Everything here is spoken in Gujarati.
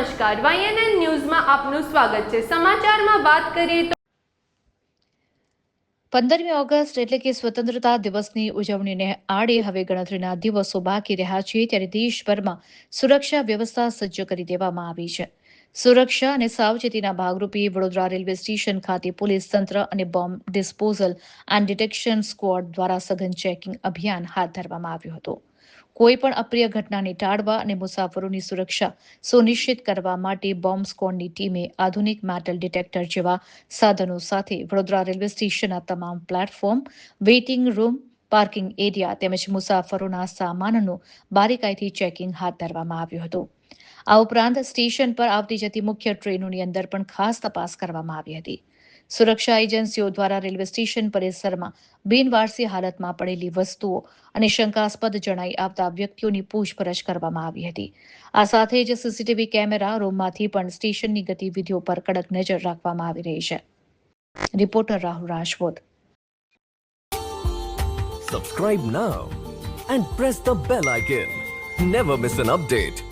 નમસ્કાર, YNN ન્યૂઝમાં આપનું સ્વાગત છે। સમાચારમાં વાત કરીએ તો 15મી ઓગસ્ટ એટલે કે સ્વતંત્રતા દિવસની ઉજવણીને આડે હવે ગણતરીના દિવસો બાકી રહ્યા છે ત્યારે દેશભરમાં સુરક્ષા વ્યવસ્થા સજ્જ કરી દેવામાં આવી છે। સુરક્ષા અને સાવચેતીના ભાગરૂપે વડોદરા રેલવે સ્ટેશન ખાતે પોલીસ તંત્ર અને bomb disposal and detection squad દ્વારા સઘન ચેકિંગ અભિયાન હાથ ધરવામાં આવ્યું હતું। કોઈપણ અપ્રિય ઘટનાને ટાળવા અને મુસાફરોની સુરક્ષા સુનિશ્ચિત કરવા માટે બોમ્બ સ્ક્વોડની ટીમે આધુનિક મેટલ ડિટેક્ટર જેવા સાધનો સાથે વડોદરા રેલવે સ્ટેશનના તમામ platform, waiting room, parking area તેમજ મુસાફરોના સામાનનું બારીકાઈથી ચેકિંગ હાથ ધરવામાં આવ્યું હતું। આ ઉપરાંત સ્ટેશન પર આવતી જતી મુખ્ય ટ્રેનોની અંદર પણ ખાસ તપાસ કરવામાં આવી હતી। સુરક્ષા એજન્સીઓ દ્વારા રેલવે સ્ટેશન પરિસરમાં બિનવારસી હાલતમાં પડેલી વસ્તુઓ અને શંકાસ્પદ જણાઈ આવતા વ્યક્તિઓની પૂછપરછ કરવામાં આવી હતી। આ સાથે જ સીસીટીવી કેમેરા રૂમમાંથી પણ સ્ટેશનની ગતિવિધિઓ પર કડક નજર રાખવામાં આવી રહી છે। Reporter Rahul Rajput. Subscribe now and press the bell icon. Never miss an update.